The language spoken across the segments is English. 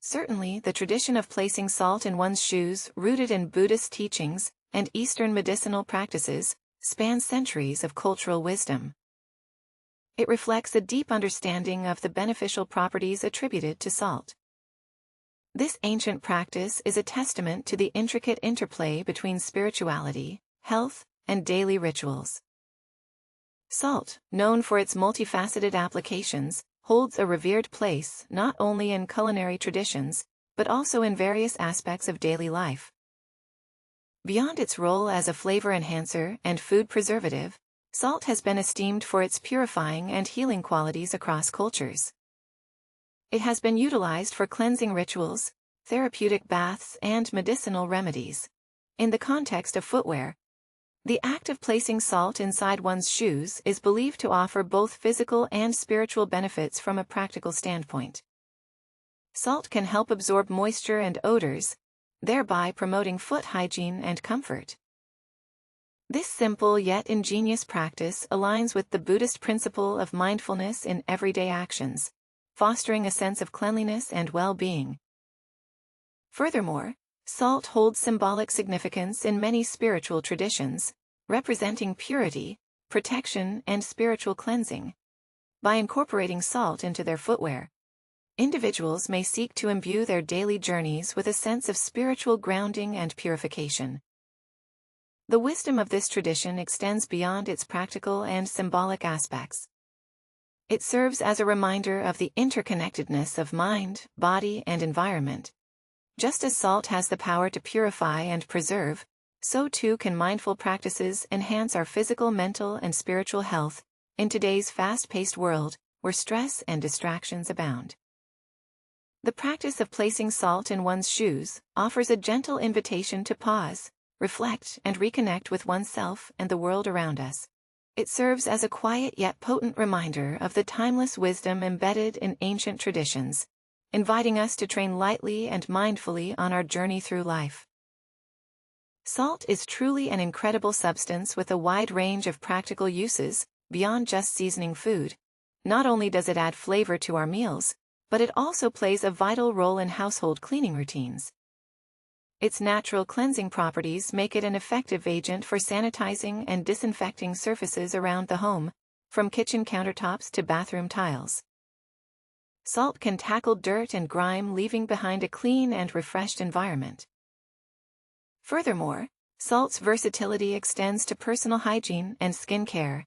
Certainly, the tradition of placing salt in one's shoes, rooted in Buddhist teachings and Eastern medicinal practices, spans centuries of cultural wisdom. It reflects a deep understanding of the beneficial properties attributed to salt. This ancient practice is a testament to the intricate interplay between spirituality, health, and daily rituals. Salt, known for its multifaceted applications, holds a revered place not only in culinary traditions, but also in various aspects of daily life. Beyond its role as a flavor enhancer and food preservative, salt has been esteemed for its purifying and healing qualities across cultures. It has been utilized for cleansing rituals, therapeutic baths, and medicinal remedies. In the context of footwear, the act of placing salt inside one's shoes is believed to offer both physical and spiritual benefits from a practical standpoint. Salt can help absorb moisture and odors, thereby promoting foot hygiene and comfort. This simple yet ingenious practice aligns with the Buddhist principle of mindfulness in everyday actions, fostering a sense of cleanliness and well-being. Furthermore, salt holds symbolic significance in many spiritual traditions, representing purity, protection, and spiritual cleansing. By incorporating salt into their footwear, individuals may seek to imbue their daily journeys with a sense of spiritual grounding and purification. The wisdom of this tradition extends beyond its practical and symbolic aspects. It serves as a reminder of the interconnectedness of mind, body, and environment. Just as salt has the power to purify and preserve, so too can mindful practices enhance our physical, mental, and spiritual health in today's fast-paced world, where stress and distractions abound. The practice of placing salt in one's shoes offers a gentle invitation to pause, reflect, and reconnect with oneself and the world around us. It serves as a quiet yet potent reminder of the timeless wisdom embedded in ancient traditions, inviting us to train lightly and mindfully on our journey through life. Salt is truly an incredible substance with a wide range of practical uses, beyond just seasoning food. Not only does it add flavor to our meals, but it also plays a vital role in household cleaning routines. Its natural cleansing properties make it an effective agent for sanitizing and disinfecting surfaces around the home, from kitchen countertops to bathroom tiles. Salt can tackle dirt and grime, leaving behind a clean and refreshed environment. Furthermore, salt's versatility extends to personal hygiene and skin care.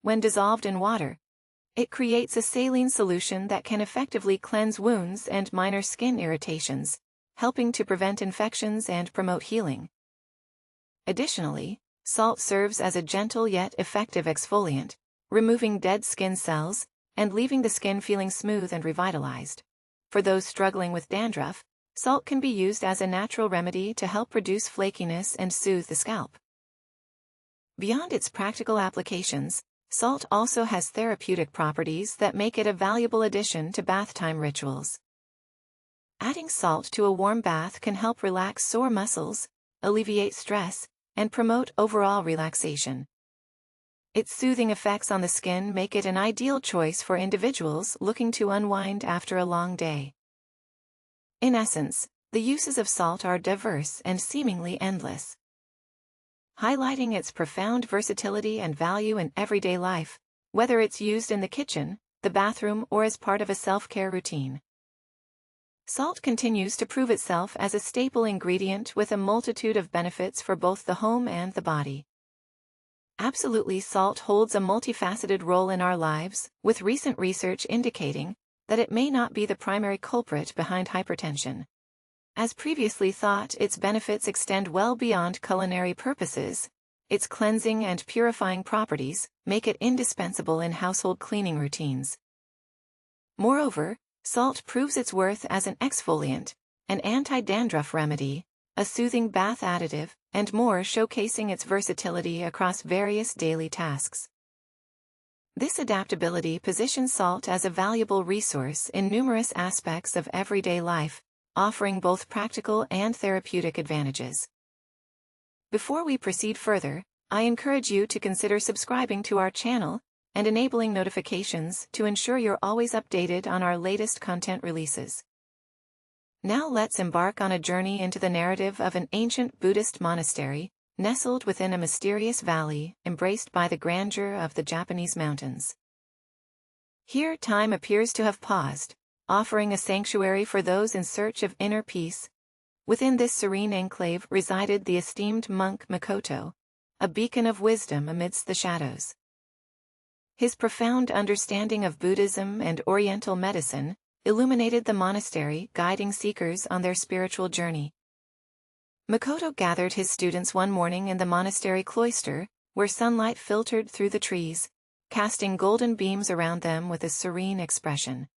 When dissolved in water, it creates a saline solution that can effectively cleanse wounds and minor skin irritations, helping to prevent infections and promote healing. Additionally, salt serves as a gentle yet effective exfoliant, removing dead skin cells and leaving the skin feeling smooth and revitalized. For those struggling with dandruff, salt can be used as a natural remedy to help reduce flakiness and soothe the scalp. Beyond its practical applications, salt also has therapeutic properties that make it a valuable addition to bath time rituals. Adding salt to a warm bath can help relax sore muscles, alleviate stress, and promote overall relaxation. Its soothing effects on the skin make it an ideal choice for individuals looking to unwind after a long day. In essence, the uses of salt are diverse and seemingly endless. Highlighting its profound versatility and value in everyday life, whether it's used in the kitchen, the bathroom, or as part of a self-care routine. Salt continues to prove itself as a staple ingredient with a multitude of benefits for both the home and the body. Absolutely, salt holds a multifaceted role in our lives, with recent research indicating that it may not be the primary culprit behind hypertension. As previously thought, its benefits extend well beyond culinary purposes. Its cleansing and purifying properties make it indispensable in household cleaning routines. Moreover, salt proves its worth as an exfoliant, an anti-dandruff remedy, a soothing bath additive, and more, showcasing its versatility across various daily tasks. This adaptability positions salt as a valuable resource in numerous aspects of everyday life, offering both practical and therapeutic advantages. Before we proceed further, I encourage you to consider subscribing to our channel and enabling notifications to ensure you're always updated on our latest content releases. Now let's embark on a journey into the narrative of an ancient Buddhist monastery, nestled within a mysterious valley, embraced by the grandeur of the Japanese mountains. Here time appears to have paused, offering a sanctuary for those in search of inner peace. Within this serene enclave resided the esteemed monk Makoto, a beacon of wisdom amidst the shadows. His profound understanding of Buddhism and Oriental medicine illuminated the monastery, guiding seekers on their spiritual journey. Makoto gathered his students one morning in the monastery cloister, where sunlight filtered through the trees, casting golden beams around them with a serene expression.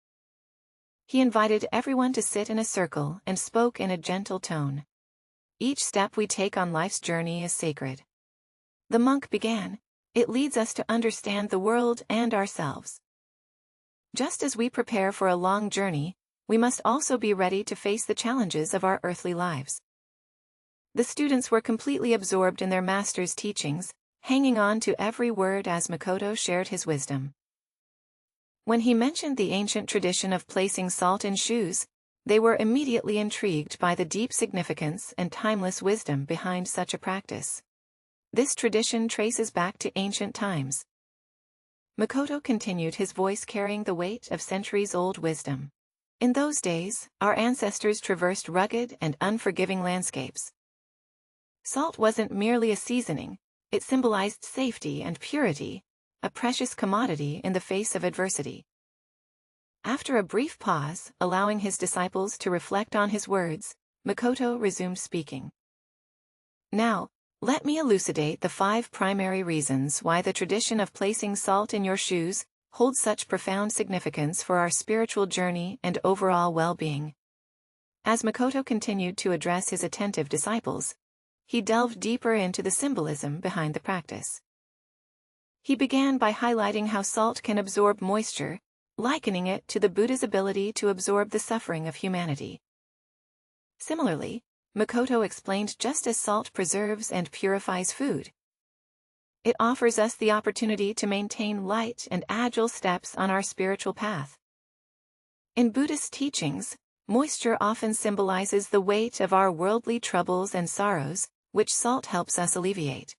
He invited everyone to sit in a circle and spoke in a gentle tone. Each step we take on life's journey is sacred. The monk began. It leads us to understand the world and ourselves. Just as we prepare for a long journey, we must also be ready to face the challenges of our earthly lives. The students were completely absorbed in their master's teachings, hanging on to every word as Makoto shared his wisdom. When he mentioned the ancient tradition of placing salt in shoes, they were immediately intrigued by the deep significance and timeless wisdom behind such a practice. This tradition traces back to ancient times. Makoto continued, his voice carrying the weight of centuries-old wisdom. In those days, our ancestors traversed rugged and unforgiving landscapes. Salt wasn't merely a seasoning, it symbolized safety and purity, a precious commodity in the face of adversity. After a brief pause, allowing his disciples to reflect on his words, Makoto resumed speaking. Now, let me elucidate the 5 primary reasons why the tradition of placing salt in your shoes holds such profound significance for our spiritual journey and overall well-being. As Makoto continued to address his attentive disciples, he delved deeper into the symbolism behind the practice. He began by highlighting how salt can absorb moisture, likening it to the Buddha's ability to absorb the suffering of humanity. Similarly, Makoto explained, just as salt preserves and purifies food, it offers us the opportunity to maintain light and agile steps on our spiritual path. In Buddhist teachings, moisture often symbolizes the weight of our worldly troubles and sorrows, which salt helps us alleviate.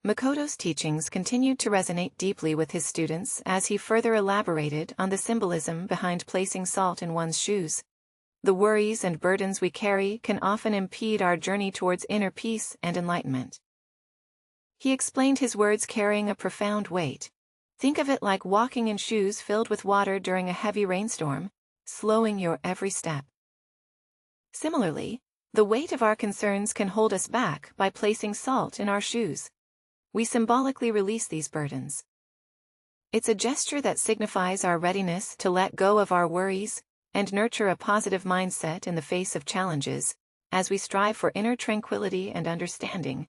Makoto's teachings continued to resonate deeply with his students as he further elaborated on the symbolism behind placing salt in one's shoes. The worries and burdens we carry can often impede our journey towards inner peace and enlightenment. He explained, his words carrying a profound weight. Think of it like walking in shoes filled with water during a heavy rainstorm, slowing your every step. Similarly, the weight of our concerns can hold us back. By placing salt in our shoes, we symbolically release these burdens. It's a gesture that signifies our readiness to let go of our worries and nurture a positive mindset in the face of challenges. As we strive for inner tranquility and understanding,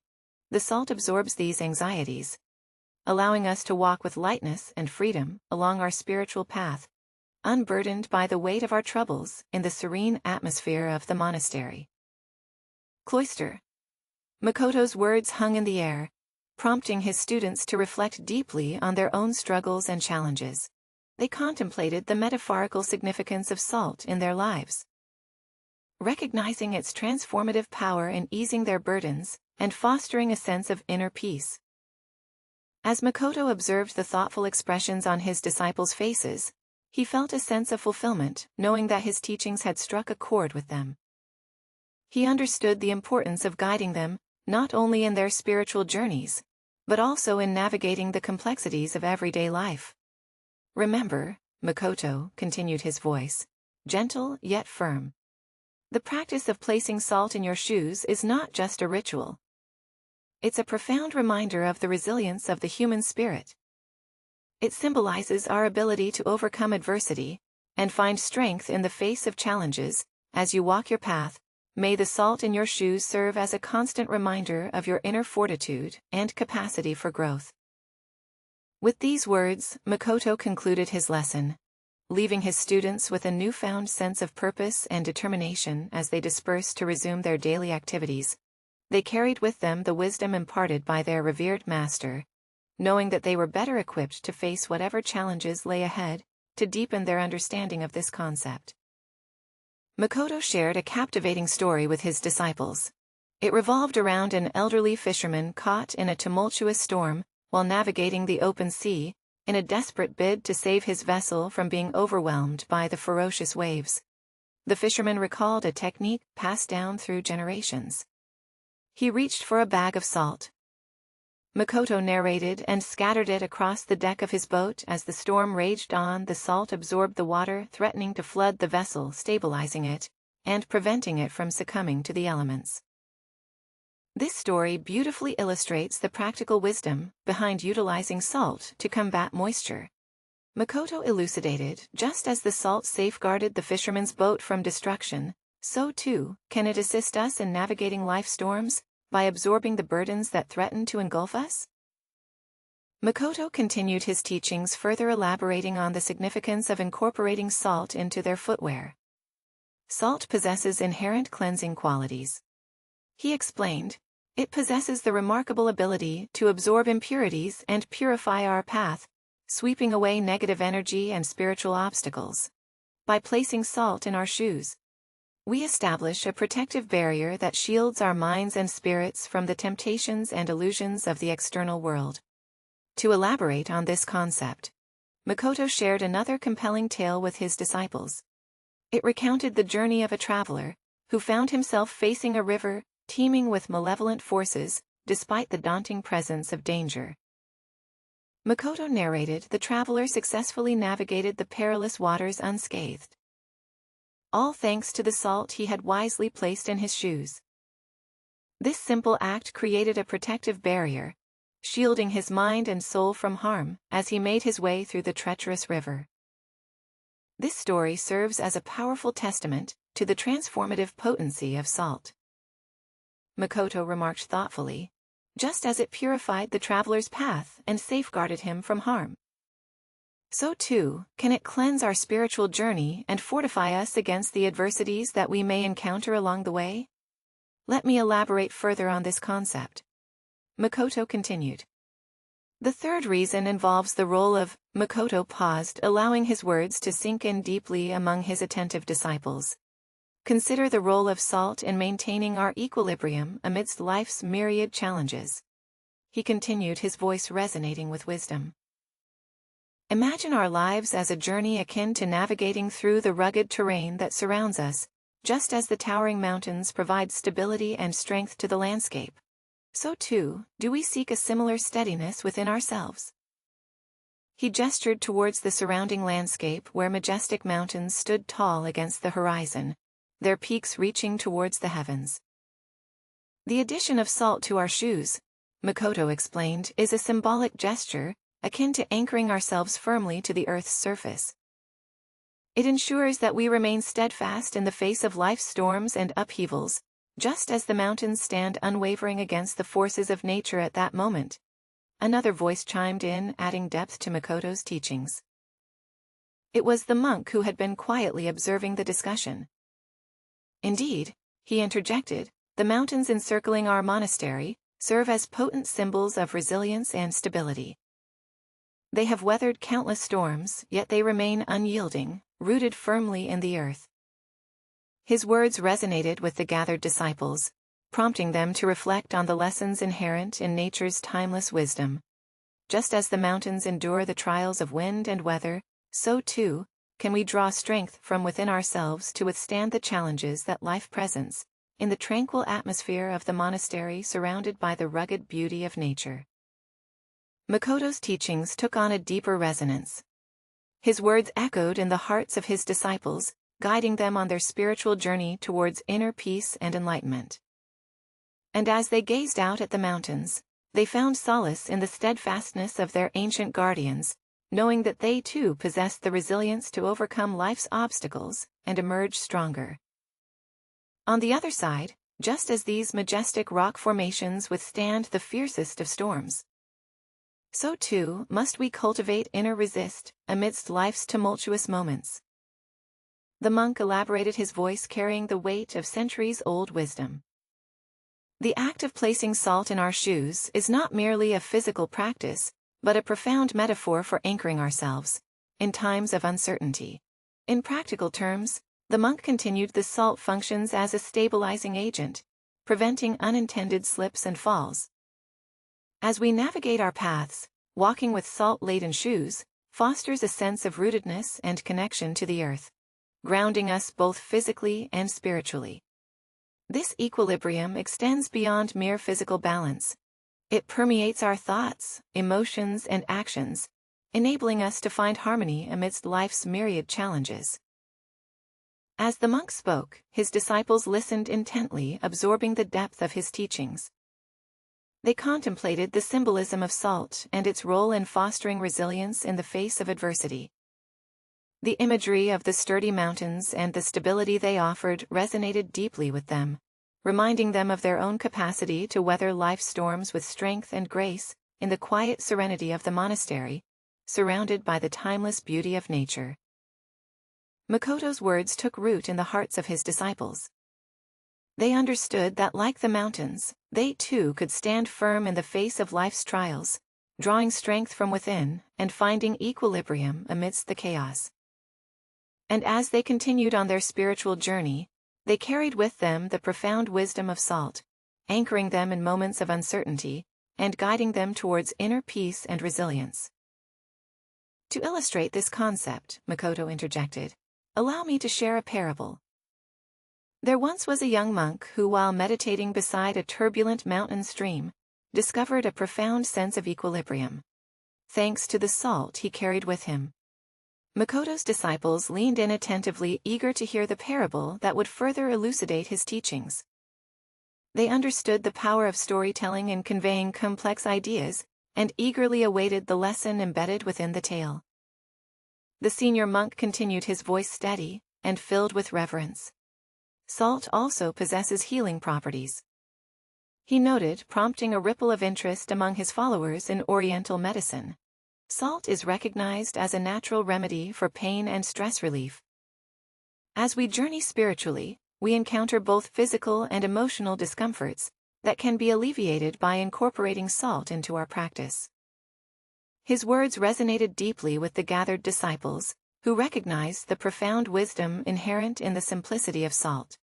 the salt absorbs these anxieties, allowing us to walk with lightness and freedom along our spiritual path, unburdened by the weight of our troubles in the serene atmosphere of the monastery. Cloister. Makoto's words hung in the air, prompting his students to reflect deeply on their own struggles and challenges. They contemplated the metaphorical significance of salt in their lives, recognizing its transformative power in easing their burdens and fostering a sense of inner peace. As Makoto observed the thoughtful expressions on his disciples' faces, he felt a sense of fulfillment, knowing that his teachings had struck a chord with them. He understood the importance of guiding them, not only in their spiritual journeys, but also in navigating the complexities of everyday life. Remember, Makoto, continued his voice, gentle yet firm. The practice of placing salt in your shoes is not just a ritual. It's a profound reminder of the resilience of the human spirit. It symbolizes our ability to overcome adversity and find strength in the face of challenges. As you walk your path, may the salt in your shoes serve as a constant reminder of your inner fortitude and capacity for growth. With these words, Makoto concluded his lesson, leaving his students with a newfound sense of purpose and determination as they dispersed to resume their daily activities. They carried with them the wisdom imparted by their revered master, knowing that they were better equipped to face whatever challenges lay ahead, to deepen their understanding of this concept. Makoto shared a captivating story with his disciples. It revolved around an elderly fisherman caught in a tumultuous storm while navigating the open sea, in a desperate bid to save his vessel from being overwhelmed by the ferocious waves. The fisherman recalled a technique passed down through generations. He reached for a bag of salt. Makoto narrated and scattered it across the deck of his boat as the storm raged on. The salt absorbed the water, threatening to flood the vessel, stabilizing it and preventing it from succumbing to the elements. This story beautifully illustrates the practical wisdom behind utilizing salt to combat moisture. Makoto elucidated, just as the salt safeguarded the fisherman's boat from destruction, so too can it assist us in navigating life storms by absorbing the burdens that threaten to engulf us. Makoto continued his teachings, further elaborating on the significance of incorporating salt into their footwear. Salt possesses inherent cleansing qualities. He explained, it possesses the remarkable ability to absorb impurities and purify our path, sweeping away negative energy and spiritual obstacles. By placing salt in our shoes, we establish a protective barrier that shields our minds and spirits from the temptations and illusions of the external world. To elaborate on this concept, Makoto shared another compelling tale with his disciples. It recounted the journey of a traveler who found himself facing a river teeming with malevolent forces, despite the daunting presence of danger. Makoto narrated the traveler successfully navigated the perilous waters unscathed, all thanks to the salt he had wisely placed in his shoes. This simple act created a protective barrier, shielding his mind and soul from harm as he made his way through the treacherous river. This story serves as a powerful testament to the transformative potency of salt. Makoto remarked thoughtfully, just as it purified the traveler's path and safeguarded him from harm, so too can it cleanse our spiritual journey and fortify us against the adversities that we may encounter along the way. Let me elaborate further on this concept. Makoto continued. The third reason involves the role of. Makoto paused, allowing his words to sink in deeply among his attentive disciples. Consider the role of salt in maintaining our equilibrium amidst life's myriad challenges. He continued, his voice resonating with wisdom. Imagine our lives as a journey akin to navigating through the rugged terrain that surrounds us, just as the towering mountains provide stability and strength to the landscape. So too, do we seek a similar steadiness within ourselves. He gestured towards the surrounding landscape where majestic mountains stood tall against the horizon, their peaks reaching towards the heavens. The addition of salt to our shoes, Makoto explained, is a symbolic gesture, akin to anchoring ourselves firmly to the earth's surface. It ensures that we remain steadfast in the face of life's storms and upheavals, just as the mountains stand unwavering against the forces of nature at that moment. Another voice chimed in, adding depth to Makoto's teachings. It was the monk who had been quietly observing the discussion. Indeed, he interjected, the mountains encircling our monastery serve as potent symbols of resilience and stability. They have weathered countless storms, yet they remain unyielding, rooted firmly in the earth. His words resonated with the gathered disciples, prompting them to reflect on the lessons inherent in nature's timeless wisdom. Just as the mountains endure the trials of wind and weather, so too can we draw strength from within ourselves to withstand the challenges that life presents, in the tranquil atmosphere of the monastery surrounded by the rugged beauty of nature. Makoto's teachings took on a deeper resonance. His words echoed in the hearts of his disciples, guiding them on their spiritual journey towards inner peace and enlightenment. And as they gazed out at the mountains, they found solace in the steadfastness of their ancient guardians, knowing that they too possessed the resilience to overcome life's obstacles and emerge stronger. On the other side, just as these majestic rock formations withstand the fiercest of storms, so too must we cultivate inner resist amidst life's tumultuous moments. The monk elaborated, his voice carrying the weight of centuries-old wisdom. The act of placing salt in our shoes is not merely a physical practice, but a profound metaphor for anchoring ourselves in times of uncertainty. In practical terms, The monk continued, the salt functions as a stabilizing agent, preventing unintended slips and falls. As we navigate our paths, walking with salt-laden shoes fosters a sense of rootedness and connection to the earth, grounding us both physically and spiritually. This equilibrium extends beyond mere physical balance. It permeates our thoughts, emotions, and actions, enabling us to find harmony amidst life's myriad challenges. As the monk spoke, his disciples listened intently, absorbing the depth of his teachings. They contemplated the symbolism of salt and its role in fostering resilience in the face of adversity. The imagery of the sturdy mountains and the stability they offered resonated deeply with them, reminding them of their own capacity to weather life's storms with strength and grace in the quiet serenity of the monastery, surrounded by the timeless beauty of nature. Makoto's words took root in the hearts of his disciples. They understood that, like the mountains, they too could stand firm in the face of life's trials, drawing strength from within and finding equilibrium amidst the chaos. And as they continued on their spiritual journey, they carried with them the profound wisdom of salt, anchoring them in moments of uncertainty and guiding them towards inner peace and resilience. To illustrate this concept, Makoto interjected, "Allow me to share a parable. There once was a young monk who, while meditating beside a turbulent mountain stream, discovered a profound sense of equilibrium, thanks to the salt he carried with him." Makoto's disciples leaned in attentively, eager to hear the parable that would further elucidate his teachings. They understood the power of storytelling in conveying complex ideas and eagerly awaited the lesson embedded within the tale. The senior monk continued, his voice steady and filled with reverence. Salt also possesses healing properties, he noted, prompting a ripple of interest among his followers in Oriental medicine. Salt is recognized as a natural remedy for pain and stress relief. As we journey spiritually, we encounter both physical and emotional discomforts that can be alleviated by incorporating salt into our practice. His words resonated deeply with the gathered disciples, who recognized the profound wisdom inherent in the simplicity of salt.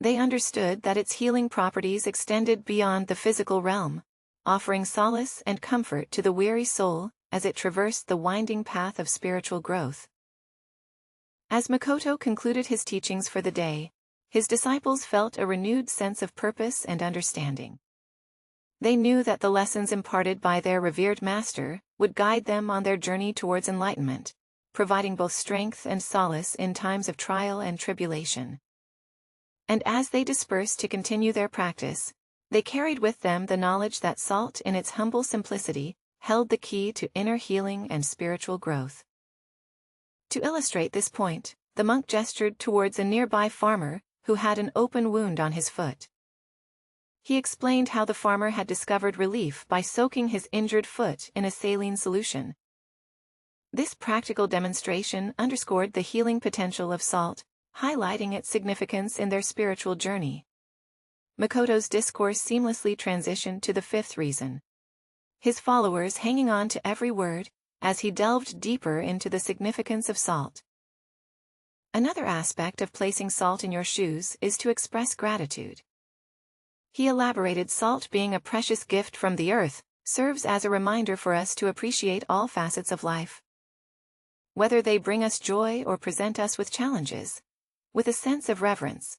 They understood that its healing properties extended beyond the physical realm, offering solace and comfort to the weary soul as it traversed the winding path of spiritual growth. As Makoto concluded his teachings for the day, his disciples felt a renewed sense of purpose and understanding. They knew that the lessons imparted by their revered master would guide them on their journey towards enlightenment, providing both strength and solace in times of trial and tribulation. And as they dispersed to continue their practice, they carried with them the knowledge that salt in its humble simplicity held the key to inner healing and spiritual growth. To illustrate this point, the monk gestured towards a nearby farmer who had an open wound on his foot. He explained how the farmer had discovered relief by soaking his injured foot in a saline solution. This practical demonstration underscored the healing potential of salt, highlighting its significance in their spiritual journey. Makoto's discourse seamlessly transitioned to the fifth reason, his followers hanging on to every word as he delved deeper into the significance of salt. Another aspect of placing salt in your shoes is to express gratitude. He elaborated, salt being a precious gift from the earth, serves as a reminder for us to appreciate all facets of life, whether they bring us joy or present us with challenges. With a sense of reverence,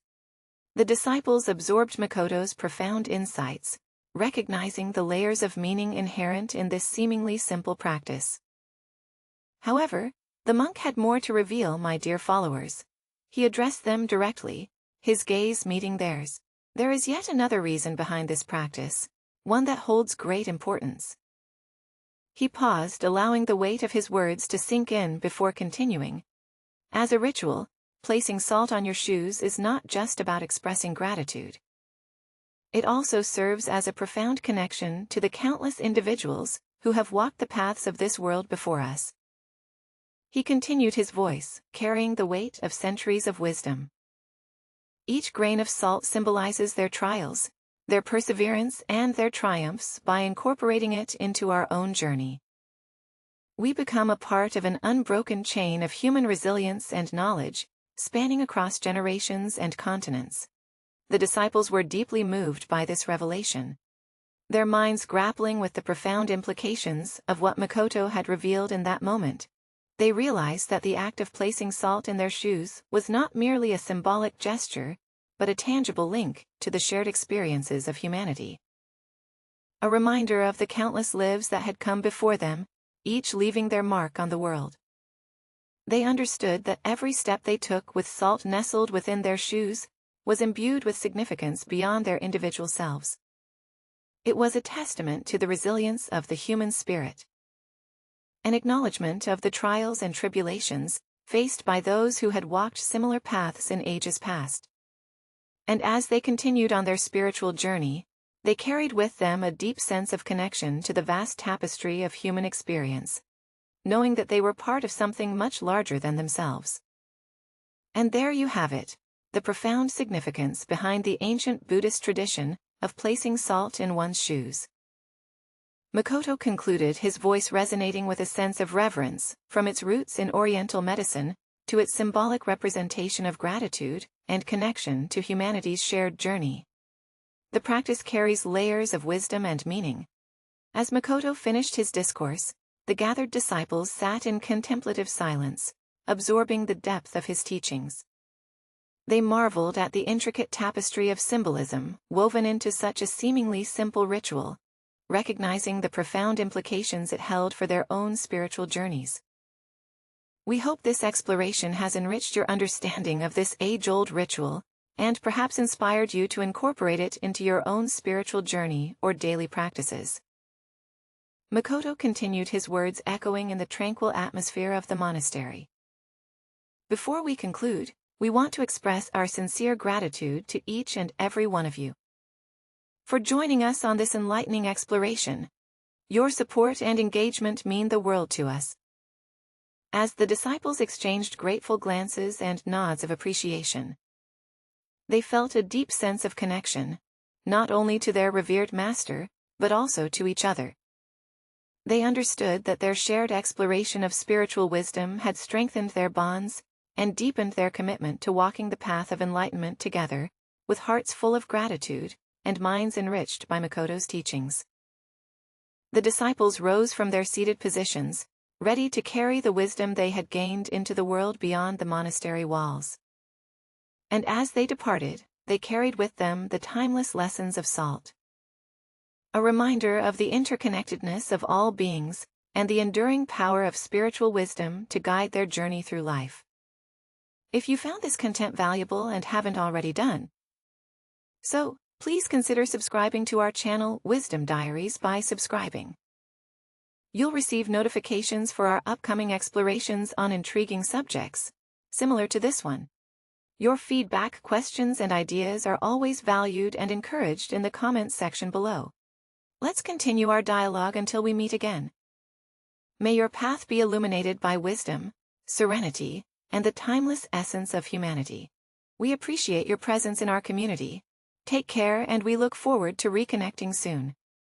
the disciples absorbed Makoto's profound insights, recognizing the layers of meaning inherent in this seemingly simple practice. However, the monk had more to reveal, my dear followers. He addressed them directly, his gaze meeting theirs. There is yet another reason behind this practice, one that holds great importance. He paused, allowing the weight of his words to sink in before continuing. As a ritual, placing salt on your shoes is not just about expressing gratitude. It also serves as a profound connection to the countless individuals who have walked the paths of this world before us. He continued, his voice carrying the weight of centuries of wisdom. Each grain of salt symbolizes their trials, their perseverance, and their triumphs. By incorporating it into our own journey, we become a part of an unbroken chain of human resilience and knowledge, spanning across generations and continents. The disciples were deeply moved by this revelation, their minds grappling with the profound implications of what Makoto had revealed in that moment. They realized that the act of placing salt in their shoes was not merely a symbolic gesture, but a tangible link to the shared experiences of humanity. A reminder of the countless lives that had come before them, each leaving their mark on the world. They understood that every step they took with salt nestled within their shoes was imbued with significance beyond their individual selves. It was a testament to the resilience of the human spirit, an acknowledgement of the trials and tribulations faced by those who had walked similar paths in ages past. And as they continued on their spiritual journey, they carried with them a deep sense of connection to the vast tapestry of human experience, knowing that they were part of something much larger than themselves. And there you have it, the profound significance behind the ancient Buddhist tradition of placing salt in one's shoes. Makoto concluded, his voice resonating with a sense of reverence, from its roots in Oriental medicine to its symbolic representation of gratitude and connection to humanity's shared journey. The practice carries layers of wisdom and meaning. As Makoto finished his discourse, the gathered disciples sat in contemplative silence, absorbing the depth of his teachings. They marveled at the intricate tapestry of symbolism woven into such a seemingly simple ritual, recognizing the profound implications it held for their own spiritual journeys. We hope this exploration has enriched your understanding of this age-old ritual, and perhaps inspired you to incorporate it into your own spiritual journey or daily practices. Makoto continued, his words echoing in the tranquil atmosphere of the monastery. Before we conclude, we want to express our sincere gratitude to each and every one of you for joining us on this enlightening exploration. Your support and engagement mean the world to us. As the disciples exchanged grateful glances and nods of appreciation, they felt a deep sense of connection, not only to their revered master, but also to each other. They understood that their shared exploration of spiritual wisdom had strengthened their bonds and deepened their commitment to walking the path of enlightenment together, with hearts full of gratitude and minds enriched by Makoto's teachings. The disciples rose from their seated positions, ready to carry the wisdom they had gained into the world beyond the monastery walls. And as they departed, they carried with them the timeless lessons of salt, a reminder of the interconnectedness of all beings and the enduring power of spiritual wisdom to guide their journey through life. If you found this content valuable and haven't already done so, please consider subscribing to our channel Wisdom Diaries by subscribing. You'll receive notifications for our upcoming explorations on intriguing subjects, similar to this one. Your feedback, questions, and ideas are always valued and encouraged in the comments section below. Let's continue our dialogue until we meet again. May your path be illuminated by wisdom, serenity, and the timeless essence of humanity. We appreciate your presence in our community. Take care, and we look forward to reconnecting soon.